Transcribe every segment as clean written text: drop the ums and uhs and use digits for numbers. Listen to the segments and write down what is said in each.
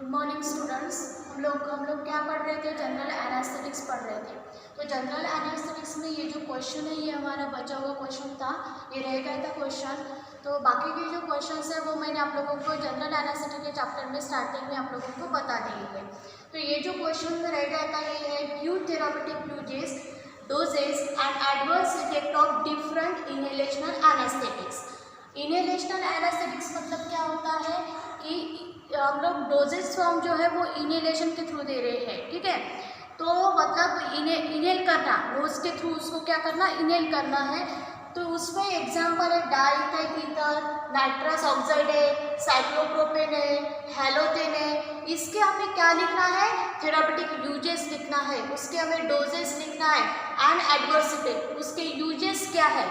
Good morning students. हम लोग क्या पढ़ रहे थे? जनरल एनेस्थेटिक्स पढ़ रहे थे। तो जनरल एनेस्थेटिक्स में ये जो क्वेश्चन है ये हमारा बचा हुआ क्वेश्चन था, ये रह गया था क्वेश्चन। तो बाकी के जो क्वेश्चंस है वो मैंने आप लोगों को जनरल एनेस्थेटिक्स के चैप्टर में स्टार्टिंग में आप लोगों को बता दिए थे। तो ये जो क्वेश्चन रह गया था ये है Q therapeutic uses doses and adverse effect of different inhalational anaesthetics. Inhalational anaesthetics मतलब क्या होता है कि हम लोग डोजेस फॉर्म जो है वो इनहेलेशन के थ्रू दे रहे हैं, ठीक है। तो मतलब इनहेल करना, नोज के थ्रू उसको क्या करना, इनहेल करना है। तो उसमें एग्जांपल है डाइथाइल ईथर, नाइट्रस ऑक्साइड है, साइक्लोप्रोपेन है, हैलोथेन है। इसके हमें क्या लिखना है? थेरापेटिक यूजेस लिखना है, उसके हमें डोजेस लिखना है एंड एडवर्स इफेक्ट, उसके यूजेस क्या है,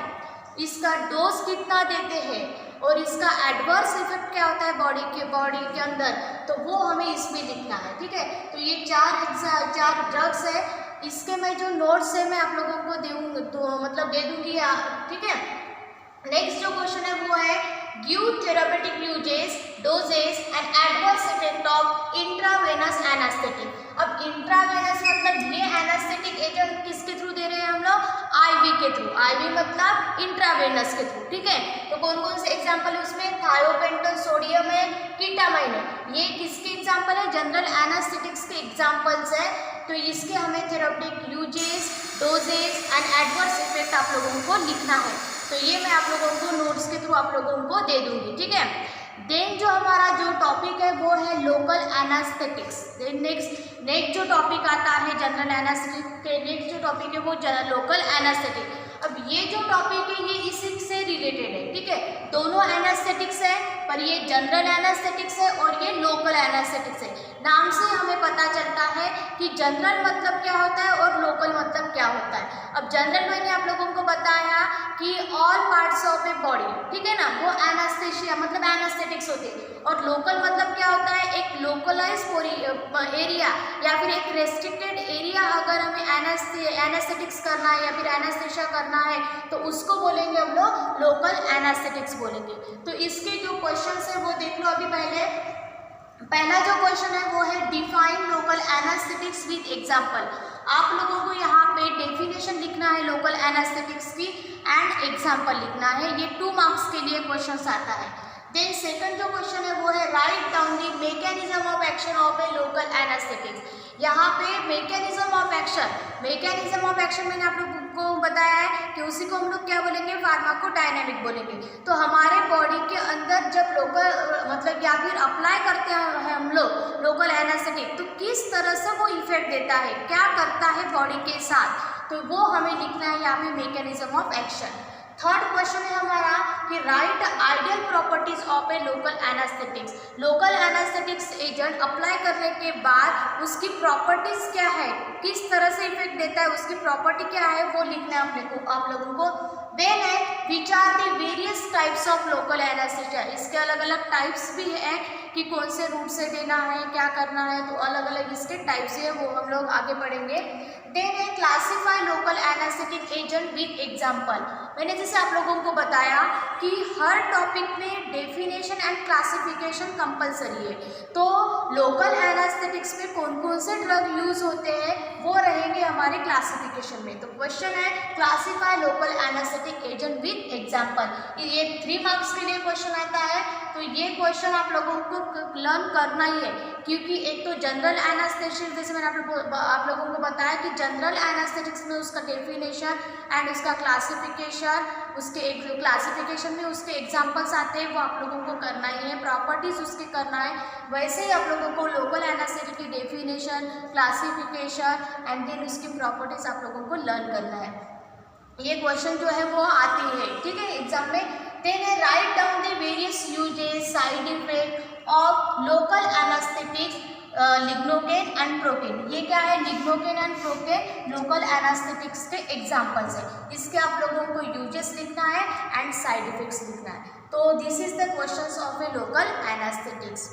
इसका डोज कितना देते हैं और इसका एडवर्स इफेक्ट क्या होता है बॉडी के अंदर, तो वो हमें इसमें लिखना है, ठीक है। तो ये चार ड्रग्स है। इसके मैं जो नोट्स है मैं आप लोगों को दूंगी, तो मतलब दे दूंगी, ठीक है। नेक्स्ट जो क्वेश्चन है वो है give therapeutic uses doses and adverse effect of intravenous anaesthetic. अब इंट्रावेनस मतलब ये एनेस्थेटिक एजेंट किसके थ्रू दे रहे हैं हम लोग? आईवी के थ्रू। आईवी मतलब इंट्रावेनस के थ्रू, ठीक है। तो कौन कौन से एग्जांपल है उसमें? थायोपेंटल सोडियम है, कीटामाइन है। ये किसके एग्जांपल है? जनरल एनेस्थेटिक्स के एग्जांपल्स है। तो इसके हमें therapeutic uses doses and adverse effect आप लोगों को लिखना है। तो ये मैं आप लोगों को नोट्स के थ्रू आप लोगों को दे दूंगी, ठीक है। देन जो हमारा जो टॉपिक है वो है लोकल एनेस्थेटिक्स। देन नेक्स्ट जो टॉपिक आता है जनरल एनेस्थेटिक्स के, नेक्स्ट जो टॉपिक है वो लोकल एनेस्थेटिक। अब ये जो टॉपिक है ये इसी से रिलेटेड है, ठीक है। दोनों एनेस्थेटिक्स है, पर ये जनरल एनेस्थेटिक्स है और ये लोकल एनेस्थेटिक्स है। नाम से हमें पता चलता है कि जनरल मतलब क्या होता है और लोकल मतलब क्या होता है। अब जनरल मैंने आप लोगों को बताया कि all parts of a body, ठीक है ना, वो एनेस्थेशिया मतलब एनेस्थेटिक्स होती है। और लोकल मतलब क्या होता है? एक लोकलाइज एरिया या फिर एक रेस्ट्रिक्टेड एरिया अगर हमें एनेस्थेटिक्स करना है या फिर एनेस्थेशिया करना है तो उसको बोलेंगे हम लोग लोकल एनेस्थेटिक्स बोलेंगे। तो इसके जो क्वेश्चंस है वो देख लो। अभी पहला जो क्वेश्चन है वो है define local anaesthetics with example. आप लोगों को यहाँ पे डेफिनेशन लिखना है लोकल एनेस्थेटिक्स की एंड एग्जांपल लिखना है। ये 2 मार्क्स के लिए क्वेश्चन आता है। देन सेकंड जो क्वेश्चन है वो है write down the mechanism of action of A local anaesthetics. यहाँ पे मैकेनिज्म ऑफ एक्शन मैंने आप लोगों को बताया है कि उसी को हम लोग क्या बोलेंगे? फार्माकोडायनामिक बोलेंगे। तो हमारे बॉडी के अंदर जब लोकल मतलब या फिर अप्लाई करते हैं हम लोग लोकल एनेस्थेटिक, तो किस तरह से वो इफेक्ट देता है, क्या करता है बॉडी के साथ, तो वो हमें लिखना है यहाँ पे mechanism of action. Third question है हमारा कि right ideal properties of A local anaesthetics. Local anaesthetics agent apply करने के बाद उसकी प्रॉपर्टीज क्या है, किस तरह से इफेक्ट देता है, उसकी प्रॉपर्टी क्या है, वो लिखना है अपने को आप लोगों को। देन है which are the various types of local anaesthesia. इसके अलग अलग टाइप्स भी है कि कौन से रूट से देना है, क्या करना है, तो अलग अलग इसके टाइप्स है, वो हम लोग आगे पढ़ेंगे। देन है classify local anaesthetic agent with example. मैंने जैसे आप लोगों को बताया कि हर टॉपिक में डेफिनेशन एंड क्लासिफिकेशन कंपलसरी है। तो लोकल एनेस्थेटिक्स में कौन कौन से ड्रग यूज होते हैं वो रहेंगे हमारे क्लासिफिकेशन में। तो क्वेश्चन है classify local anaesthetic agent with example. ये 3 मार्क्स के लिए क्वेश्चन आता है। तो ये क्वेश्चन आप लोगों को लर्न करना ही है, क्योंकि एक तो जनरल एनेस्थेटिक्स जैसे मैंने आप लोगों को बताया कि जनरल एनेस्थेटिक्स में उसका डेफिनेशन एंड उसका क्लासिफिकेशन, उसके क्लासिफिकेशन में उसके एग्जांपल्स आते हैं, वो आप लोगों को करना ही है, प्रॉपर्टीज उसके करना है। वैसे ही आप लोगों को लोकल एनेस्थेटिक की डेफिनेशन, क्लासिफिकेशन एंड देन उसकी प्रॉपर्टीज आप लोगों को लर्न करना है। ये क्वेश्चन जो है वो आती है, ठीक है, एग्जाम में। देन है write down the various uses side effect of local anaesthetics lignocaine and procaine. ये क्या है? Lignocaine and procaine local anaesthetics के एग्जांपल्स है। इसके आप लोगों को यूजेस लिखना है एंड साइड इफेक्ट्स लिखना है। तो this is the questions of A local anaesthetics.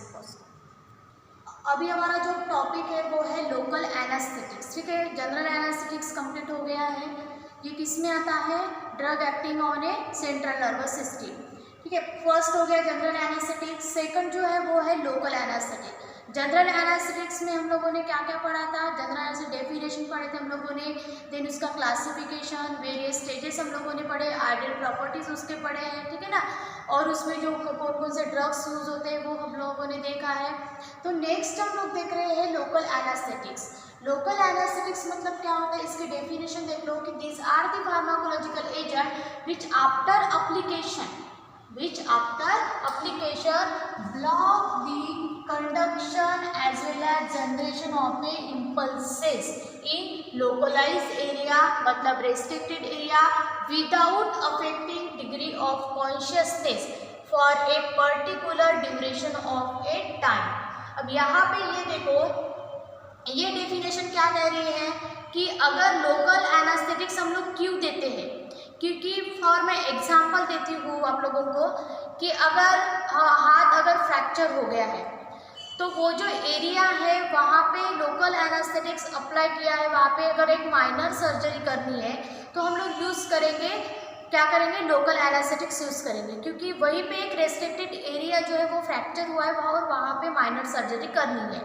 अभी हमारा जो टॉपिक है वो है लोकल एनेस्थेटिक्स, ठीक है। जनरल एनेस्थेटिक्स कंप्लीट हो गया है। ये किस में आता है? Drug acting on A central nervous system, ठीक है। फर्स्ट हो गया जनरल एनेस्थेटिक्स। सेकंड जो है वो है लोकल एनेस्थेटिक। जनरल एनास्थेटिक्स में हम लोगों ने क्या क्या पढ़ा था, जनरल एनास्थेटिक डेफिनेशन पढ़े थे हम लोगों ने, देन उसका क्लासिफिकेशन, वेरियस स्टेजेस हम लोगों ने पढ़े, आइडियल प्रॉपर्टीज उसके पढ़े हैं, ठीक है ना, और उसमें जो कौन कौन से ड्रग्स यूज होते हैं वो हम लोगों ने देखा है। तो नेक्स्ट हम लोग देख रहे हैं लोकल एनास्थेटिक्स। लोकल एनास्थेटिक्स मतलब क्या होता है, इसकी डेफिनेशन देख लो कि this are the pharmacological agent which after application block the conduction as well as generation of a impulses in localized area मतलब restricted area without affecting degree of consciousness for a particular duration of a time। अब यहाँ पे ये देखो, ये definition क्या कह रही है कि अगर लोकल एनास्थेटिक्स हम लोग क्यों देते हैं, क्योंकि फॉर मैं एग्जांपल देती हूँ आप लोगों को कि अगर हाथ अगर फ्रैक्चर हो गया है तो वो जो एरिया है वहाँ पे लोकल एनास्थेटिक्स अप्लाई किया है, वहाँ पे अगर एक माइनर सर्जरी करनी है तो हम लोग यूज़ करेंगे, क्या करेंगे, लोकल एनास्थेटिक्स यूज़ करेंगे, क्योंकि वहीं पे एक रेस्ट्रिक्टेड एरिया जो है वो फ्रैक्चर हुआ है और वहाँ पे माइनर सर्जरी करनी है।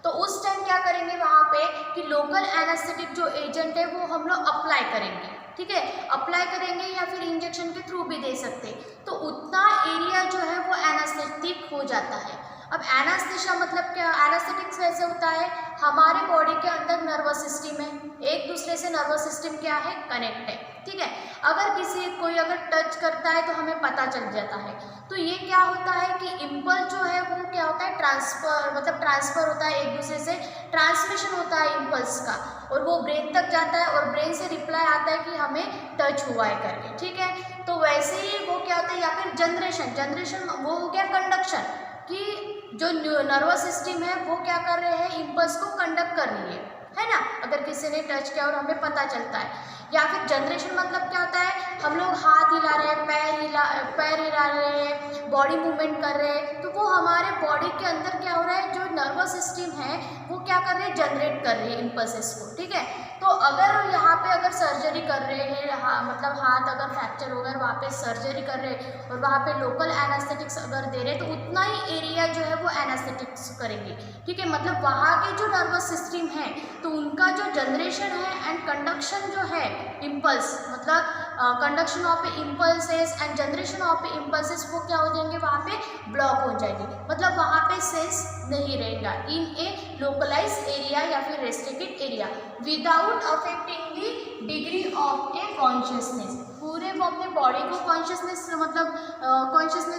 तो उस टाइम क्या करेंगे वहाँ पे कि लोकल एनास्थेटिक जो एजेंट है वो हम लोग अप्लाई करेंगे, ठीक है, अप्लाई करेंगे या फिर इंजेक्शन के थ्रू भी दे सकते, तो उतना एरिया जो है वो एनास्थेटिक हो जाता है। अब एनास्थेशिया मतलब क्या, एनास्थेटिक्स कैसे होता है, हमारे बॉडी के अंदर नर्वस सिस्टम है, एक दूसरे से नर्वस सिस्टम क्या है, कनेक्ट है, ठीक है, अगर कोई अगर टच करता है तो हमें पता चल जाता है। तो ये क्या होता है कि इम्पल्स जो है वो क्या होता है, ट्रांसफर होता है, एक दूसरे से ट्रांसमिशन होता है इम्पल्स का, और वो ब्रेन तक जाता है और ब्रेन से रिप्लाई आता है कि हमें टच हुआ है करके, ठीक है। तो वैसे ही वो क्या होता है, या फिर जनरेशन वो हो गया कंडक्शन, कि जो नर्वस सिस्टम है वो क्या कर रहे हैं, इम्पल्स को कंडक्ट कर रही है ना, अगर किसी ने टच किया और हमें पता चलता है। या फिर जनरेशन मतलब क्या होता है, हम लोग हाथ हिला रहे हैं, पैर हिला रहे हैं, बॉडी मूवमेंट कर रहे हैं, तो वो हमारे बॉडी के अंदर क्या हो रहा है, जो नर्वस सिस्टम है वो क्या कर रहे हैं, जनरेट कर रही है इम्पल्सेस को, ठीक है। तो अगर यहाँ पे अगर सर्जरी कर रहे हैं, मतलब हाथ अगर फ्रैक्चर हो गया वहाँ पे सर्जरी कर रहे हैं और वहाँ पे लोकल एनास्थेटिक्स अगर दे रहे हैं तो उतना ही एरिया जो है वो एनास्थेटिक्स करेंगे, ठीक है, मतलब वहाँ के जो नर्वस सिस्टम है तो उनका जो जनरेशन है एंड कंडक्शन जो है इम्पल्स, मतलब conduction of impulses and generation of impulses वो क्या हो जाएंगे, वहाँ पे ब्लॉक हो जाएंगे, मतलब वहाँ पे सेंस नहीं रहेगा इन ए लोकलाइज एरिया या फिर restricted area without affecting the degree of a consciousness. पूरे वो अपने बॉडी को कॉन्शियसनेस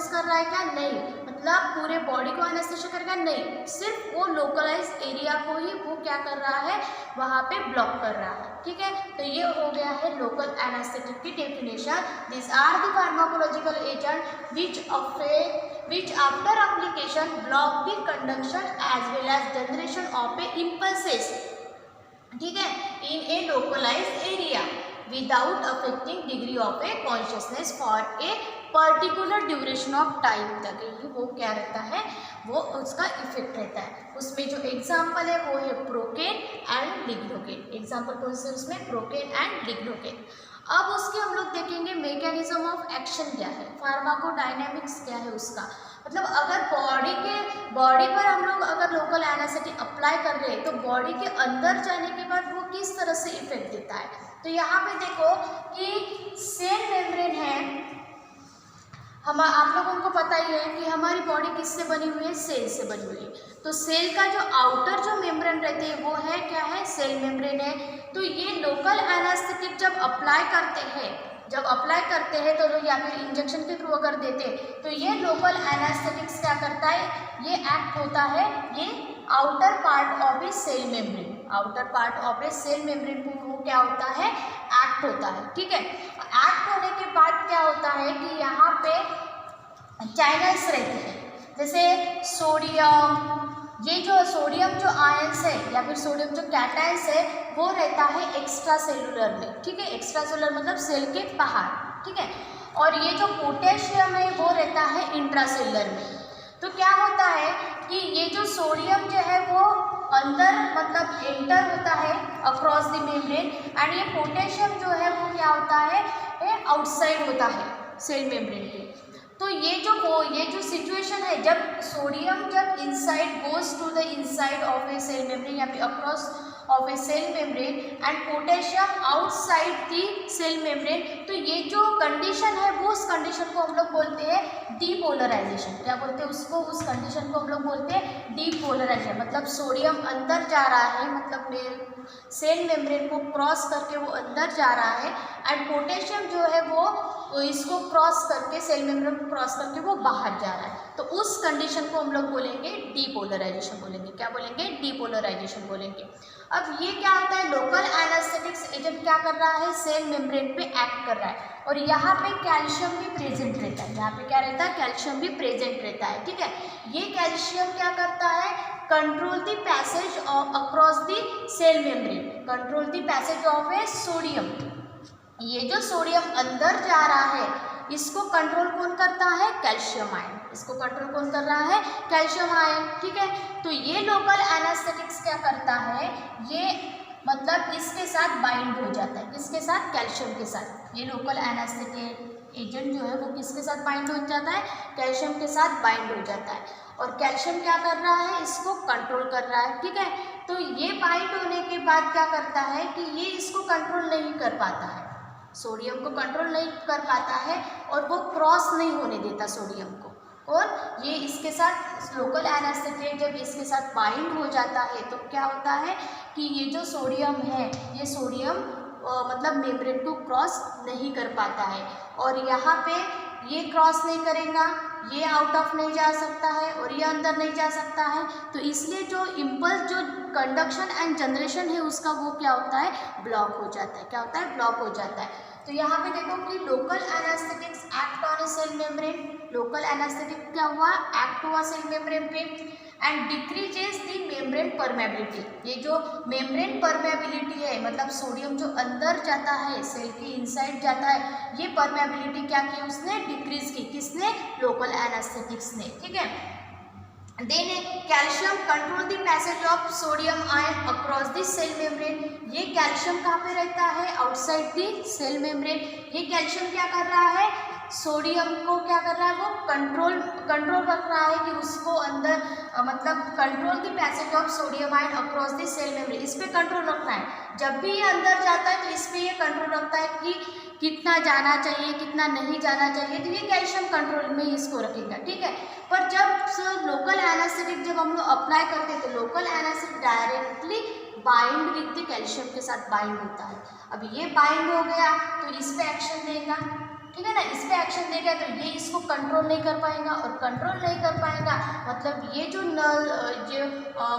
कर रहा है क्या, नहीं, मतलब पूरे बॉडी को एनास्थेशिया करेगा नहीं, सिर्फ वो लोकलाइज एरिया को ही वो क्या कर रहा है, वहाँ पे ब्लॉक कर रहा है, ठीक है। तो ये हो गया है लोकल एनास्थेटिक की definition. This are the pharmacological agent which after application block the conduction as well as generation of a impulses, ठीक है, in a localized area without affecting degree of a consciousness for a particular duration of time तक ही वो क्या रहता है, वो उसका effect रहता है। उसमें जो एग्जाम्पल है वो है प्रोकेन एंड लिग्नोकेन। एग्जाम्पल कौन से उसमें, प्रोकेन एंड लिग्नोकेन। अब उसके हम लोग देखेंगे मैकेनिज्म ऑफ एक्शन क्या है, फार्माकोडायनेमिक्स क्या है उसका, मतलब अगर बॉडी पर हम लोग अगर लोकल एनास्थेटिक अप्लाई कर रहे हैं तो बॉडी के अंदर जाने के बाद वो किस तरह से इफेक्ट देता है। तो यहाँ पे देखो कि सेल मेम्ब्रेन है, आप लोगों को पता ही है कि हमारी बॉडी किससे बनी हुई है, सेल से बनी हुई है। तो सेल का जो आउटर जो मेम्ब्रेन रहते हैं वो है क्या है, सेल मेम्ब्रेन है। तो ये लोकल एनास्थेटिक जब अप्लाई करते हैं तो या फिर इंजेक्शन के थ्रू अगर देते हैं तो ये लोकल एनास्थेटिक्स क्या करता है, ये एक्ट होता है, ये outer part of a cell membrane वो क्या होता है, एक्ट होता है, ठीक है। एक्ट होने के बाद क्या होता है कि यहाँ पे चैनल्स रहते हैं, जैसे सोडियम, ये जो सोडियम जो आयंस है या फिर सोडियम जो कैटायंस है वो रहता है एक्स्ट्रा सेलुलर में, ठीक है, एक्स्ट्रा सेलुलर मतलब सेल के बाहर, ठीक है, और ये जो पोटेशियम है वो रहता है इंट्रासेलुलर में। तो क्या होता है कि ये जो सोडियम जो है वो अंदर मतलब एंटर होता है अक्रॉस द मेम्ब्रेन एंड ये पोटेशियम जो है वो क्या होता है, आउटसाइड होता है सेल मेम्ब्रेन के। तो ये जो सिचुएशन है, जब सोडियम जब inside goes to the inside of a cell membrane या फिर across of a cell membrane and potassium outside the cell membrane, तो ये जो कंडीशन है वो उस कंडीशन को हम लोग बोलते हैं डीपोलराइजेशन। क्या बोलते हैं उसको? उस कंडीशन को हम लोग बोलते हैं डीपोलराइजेशन। मतलब सोडियम अंदर जा रहा है, मतलब सेल मेम्ब्रेन को क्रॉस करके वो अंदर जा रहा है, एंड पोटेशियम जो है वो इसको क्रॉस करके सेल मेम्ब्रेन को क्रॉस करके वो बाहर जा रहा है। तो उस कंडीशन को हम लोग बोलेंगे डीपोलराइजेशन बोलेंगे। क्या बोलेंगे? डीपोलराइजेशन बोलेंगे। अब ये क्या होता है? लोकल एनेस्थेटिक्स एजेंट क्या कर रहा है? सेल मेम्ब्रेन पे एक्ट कर रहा है, और यहाँ पे कैल्शियम भी प्रेजेंट रहता है। यहाँ पे क्या रहता है? कैल्शियम भी प्रेजेंट रहता है। ठीक है, ये कैल्शियम क्या करता है? Control the passage across the cell membrane, control the passage of a sodium. ये जो सोडियम अंदर जा रहा है, इसको कंट्रोल कौन करता है? Calcium ion. इसको कंट्रोल कौन कर रहा है? Calcium ion. ठीक है, तो ये लोकल एनेस्थेटिक्स क्या करता है? ये मतलब इसके साथ बाइंड हो जाता है। किसके साथ? कैल्शियम के साथ। ये लोकल एनेस्थेटिक एजेंट जो है वो किसके साथ बाइंड हो जाता है? कैल्शियम के साथ बाइंड हो जाता है, और कैल्शियम क्या कर रहा है? इसको कंट्रोल कर रहा है। ठीक है, तो ये बाइंड होने के बाद क्या करता है कि ये इसको कंट्रोल नहीं कर पाता है, सोडियम को कंट्रोल नहीं कर पाता है, और वो क्रॉस नहीं होने देता सोडियम को। और ये इसके साथ लोकल एनेस्थेटिक जब इसके साथ बाइंड हो जाता है तो क्या होता है कि ये जो सोडियम है, ये सोडियम मतलब मेम्ब्रेन को क्रॉस नहीं कर पाता है, और यहाँ पे ये क्रॉस नहीं करेगा, ये आउट ऑफ नहीं जा सकता है, और ये अंदर नहीं जा सकता है। तो इसलिए जो इम्पल्स जो कंडक्शन एंड जनरेशन है उसका वो क्या होता है? ब्लॉक हो जाता है। क्या होता है? ब्लॉक हो जाता है। तो यहाँ पे देखो कि local anaesthetics act on a cell membrane. Local anaesthetic क्या हुआ? एक्ट हुआ सेल मेम्ब्रेन पे, and decreases the membrane permeability. ये जो मेम्ब्रेन परमेबिलिटी है, मतलब सोडियम जो अंदर जाता है, सेल के इनसाइड जाता है, ये परमेबिलिटी क्या की? उसने डिक्रीज की। किसने? लोकल एनेस्थेटिक्स ने। ठीक है, then calcium control the passage of sodium ion across the cell membrane. ये कैल्शियम कहाँ पे रहता है? Outside the cell membrane. ये कैल्शियम क्या कर रहा है? सोडियम को क्या कर रहा है? वो कंट्रोल रख रहा है कि उसको अंदर मतलब control the passage of sodium ion across the cell membrane. इस पर कंट्रोल रखना है। जब भी ये अंदर जाता है तो इस पर ये कंट्रोल रखता है कि कितना जाना चाहिए, कितना नहीं जाना चाहिए, तो ये कैल्शियम कंट्रोल में इसको रखेगा। ठीक है, पर जब लोकल एनेस्थेटिक जब हम लोग अप्लाई करते हैं तो local anaesthetic directly bind with the calcium के साथ बाइंड होता है। अब ये बाइंड हो गया तो इस पे एक्शन देगा। ठीक है ना, इस पे एक्शन देगा तो ये इसको कंट्रोल नहीं कर पाएगा, और कंट्रोल नहीं कर पाएगा मतलब ये जो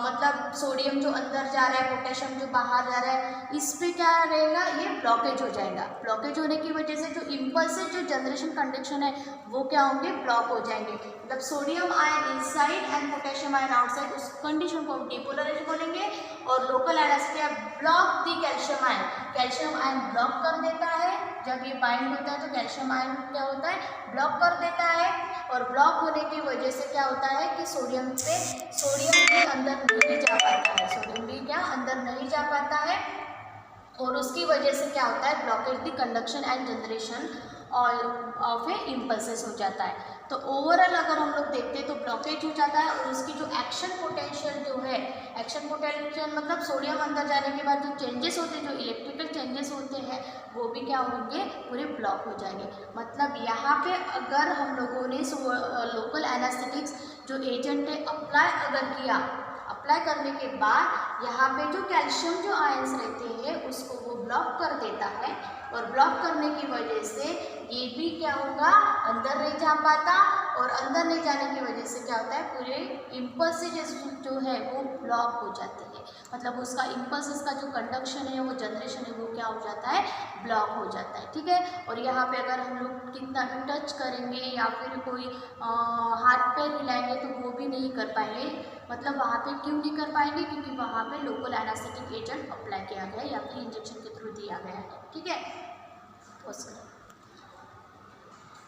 मतलब सोडियम जो अंदर जा रहा है, पोटेशियम जो बाहर जा रहा है, इस पे क्या रहेगा? ये ब्लॉकेज हो जाएगा। ब्लॉकेज होने की वजह से जो इम्पल्सेस जो जनरेशन कंडक्शन है वो क्या होंगे? ब्लॉक हो जाएंगे। मतलब sodium ion inside and potassium ion outside, उस कंडीशन को हम डीपोलराइजेशन बोलेंगे। और local anaesthetic block the calcium ion, calcium ion block कर देता है। जब ये बाइंड होता है तो कैल्शियम आयन क्या होता है? ब्लॉक कर देता है, और ब्लॉक होने की वजह से क्या होता है कि सोडियम भी अंदर नहीं जा पाता है। सोडियम भी क्या अंदर नहीं जा पाता है, और उसकी वजह से क्या होता है? Blockage the conduction and generation of A impulses हो जाता है। तो ओवरऑल अगर हम लोग देखते हैं तो ब्लॉकेज हो जाता है, और उसकी जो एक्शन पोटेंशियल जो है, एक्शन पोटेंशियल मतलब सोडियम अंदर जाने के बाद जो चेंजेस होते हैं, जो इलेक्ट्रिकल चेंजेस होते हैं, वो भी क्या होंगे? पूरे ब्लॉक हो जाएंगे। मतलब यहाँ पे अगर हम लोगों ने लोकल एनेस्थेटिक्स जो एजेंट है अप्लाई अगर किया, अप्लाई करने के बाद यहाँ पे जो कैल्शियम जो आयंस रहते हैं उसको वो ब्लॉक कर देता है, और ब्लॉक करने की वजह से ये भी क्या होगा? अंदर नहीं जा पाता, और अंदर नहीं जाने की वजह से क्या होता है? पूरे इम्पल्सेस जो है वो ब्लॉक हो जाते हैं। मतलब उसका इम्पल्सेस का जो कंडक्शन है, वो जनरेशन है, वो क्या हो जाता है? ब्लॉक हो जाता है। ठीक है, और यहाँ पे अगर हम लोग कितना भी टच करेंगे या फिर कोई हाथ पैर हिलाएंगे तो वो भी नहीं कर पाएंगे। मतलब वहाँ पे क्यों नहीं कर पाएंगे? क्योंकि वहाँ पे लोकल एनेस्थेटिक एजेंट अप्लाई किया गया है या फिर इंजेक्शन के थ्रू दिया गया है। ठीक है,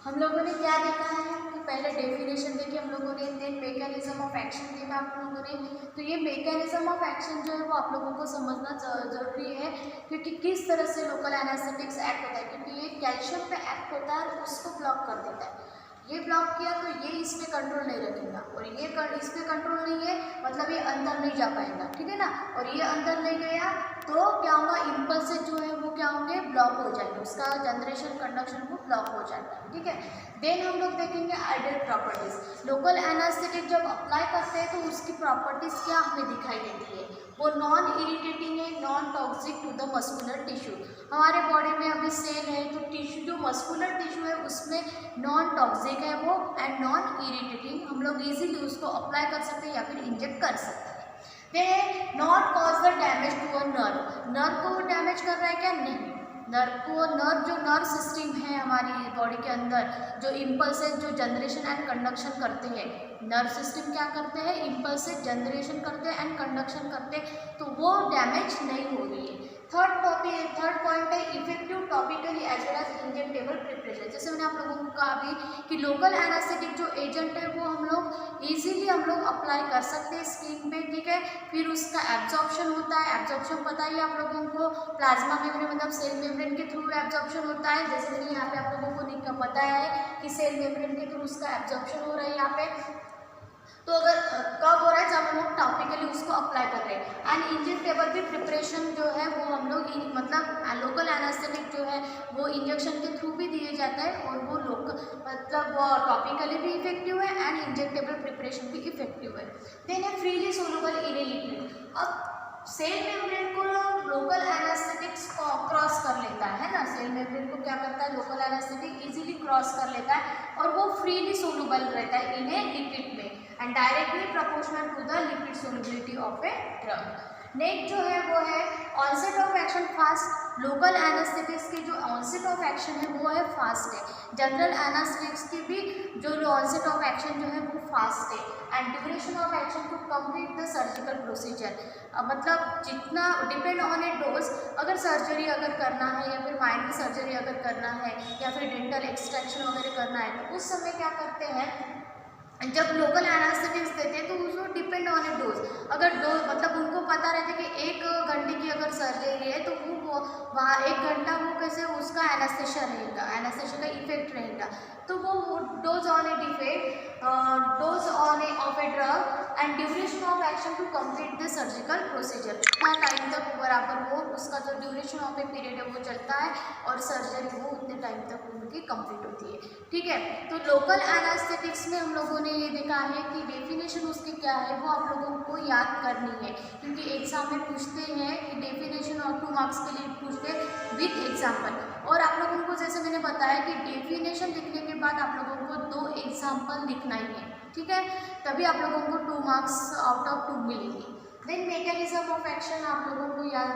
हम लोगों ने क्या देखा है कि पहले डेफिनेशन देखी हम लोगों ने, देन मैकेनिज्म ऑफ एक्शन देखा आप लोगों ने। तो ये मैकेनिज्म ऑफ एक्शन जो है वो आप लोगों को समझना जरूरी है, क्योंकि किस तरह से लोकल एनेस्थेटिक्स एक्ट होता है। क्योंकि ये कैल्शियम पे एक्ट होता है और उसको ब्लॉक कर देता है। ये ब्लॉक किया तो ये इस पे कंट्रोल नहीं रखेगा, और ये इस पे कंट्रोल नहीं है मतलब ये अंदर नहीं जा पाएगा, ठीक है ना। और ये अंदर नहीं गया तो क्या होगा, इम्पल्स जो है वो क्या होंगे, ब्लॉक हो जाएंगे, उसका जनरेशन कंडक्शन वो ब्लॉक हो जाएगा, ठीक है। देन हम लोग देखेंगे आइडियल प्रॉपर्टीज। लोकल एनास्थेटिक जब अप्लाई करते हैं तो उसकी प्रॉपर्टीज क्या हमें दिखाई देती है, वो नॉन इरिटेटिंग है, non toxic to the muscular tissue. हमारे बॉडी में अभी सेल है तो टिश्यू जो मस्कुलर टिश्यू है उसमें नॉन टॉक्सिक है वो एंड नॉन इरिटेटिंग, हम लोग इजीली उसको अप्लाई कर सकते हैं या फिर इंजेक्ट कर सकते हैं। They not cause the damage to a nerve, nerve को डैमेज कर रहा है क्या, नहीं। नर्व जो नर्व सिस्टम है हमारी बॉडी के अंदर, जो इम्पल्सेस जो जनरेशन एंड कंडक्शन करते हैं, नर्व सिस्टम क्या करते हैं, इम्पल्सेस जनरेशन करते हैं एंड कंडक्शन करते हैं, तो वो डैमेज नहीं हो रही है। थर्ड पॉइंट है effective topically as well as injectable preparation. जैसे मैंने आप लोगों को कहा भी कि लोकल एनास्थेटिक जो एजेंट है वो हम लोग इजीली हम लोग अप्लाई कर सकते हैं स्किन पे, ठीक है। फिर उसका एब्जॉर्प्शन होता है, एब्जॉर्प्शन पता ही आप लोगों को, प्लाज्मा मेम्ब्रेन मतलब सेल मेम्ब्रेन के थ्रू एब्जॉर्प्शन होता है। जैसे मैंने यहाँ पे आप लोगों को पता है कि सेल मेम्ब्रेन के थ्रू उसका एब्जॉर्प्शन हो रहा है यहाँ पे। तो अगर कब हो रहा है, जब हम लोग टॉपिकली उसको अप्लाई कर रहे हैं। एंड इंजेक्टेबल भी प्रिपरेशन जो है वो हम लोग मतलब लोकल एनास्थेटिक जो है वो इंजेक्शन के थ्रू भी दिए जाता है, और वो मतलब वो टॉपिकली भी इफेक्टिव है एंड इंजेक्टेबल प्रिपरेशन भी इफेक्टिव है। देन है freely soluble in a liquid. अब सेल मेम्ब्रेन को लोकल एनास्थेटिक्स क्रॉस कर लेता है ना, सेल मेम्ब्रेन को क्या करता है, लोकल एनास्थेटिक इजीली क्रॉस कर लेता है और वो फ्रीली सोलूबल रहता है इन ए लिक्विड में and directly proportional to the liquid solubility of a drug. Next जो है वो है onset of action fast. Local anaesthetics की जो ऑनसेट ऑफ एक्शन है वो है फास्ट है, जनरल एनास्थेटिक्स की भी जो ऑनसेट ऑफ एक्शन जो है वो फास्ट है and duration of action to complete the surgical procedure. मतलब जितना डिपेंड ऑन ए डोज, अगर सर्जरी अगर करना है या फिर माइनर सर्जरी अगर करना है या फिर डेंटल एक्सट्रैक्शन वगैरह करना है तो उस समय क्या करते हैं, जब लोकल एनास्थेटिक्स देते हैं तो उसको डिपेंड ऑन ए डोज, अगर डोज मतलब उनको पता रहता है कि 1 घंटे की अगर सर्जरी है तो वो वहाँ 1 घंटा वो कैसे उसका एनास्थेशिया रहेगा, एनास्थेशिया का इफेक्ट रहेगा, तो वो dose on a defect dose on a of a drug and duration of action to complete the surgical procedure. उतना टाइम तक बराबर वो उसका जो ड्यूरेशन ऑफ ए पीरियड है वो चलता है और सर्जरी वो उतने टाइम तक उनकी कंप्लीट होती है, ठीक है। तो लोकल एनास्थेटिक्स में हम लोगों ने ये देखा है कि डेफिनेशन उसकी क्या है वो आप लोगों को याद करनी है, क्योंकि एग्जाम में पूछते हैं कि डेफिनेशन और 2 मार्क्स के लिए पूछते हैं विद एग्जाम्पल। और आप लोगों को जैसे मैंने बताया कि डेफिनेशन लिखने के बाद आप लोगों को 2 एग्जाम्पल लिखना ही है, ठीक है, तभी आप लोगों को 2 मार्क्स आउट ऑफ 2 मिलेंगे। देन मैकेनिज्म ऑफ एक्शन आप लोगों को याद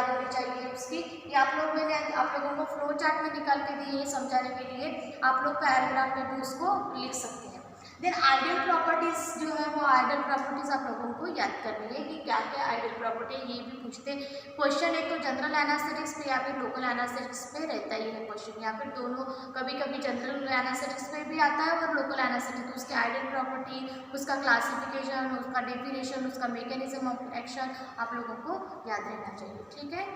होनी चाहिए उसकी, ये आप लोग मैंने आप लोगों को फ्लो चार्ट में निकाल के दिए है समझाने के लिए, आप लोग पैराग्राफ में भी उसको लिख सकते हैं। देन आइडियल प्रॉपर्टीज जो है वो आइडियल प्रॉपर्टीज आप लोगों को याद करनी है कि क्या क्या आइडियल प्रॉपर्टी है, ये भी पूछते हैं क्वेश्चन। एक तो जनरल एनास्थेटिक्स पे या फिर लोकल एनास्थेटिक्स पे रहता ही है क्वेश्चन, या फिर दोनों, कभी कभी जनरल एनास्थेटिक्स पे भी आता है और लोकल एनास्थेटिक्स, उसके आइडियल प्रॉपर्टी, उसका क्लासिफिकेशन, उसका डेफिनेशन, उसका मैकेनिज्म ऑफ एक्शन आप लोगों को याद रहना चाहिए, ठीक है।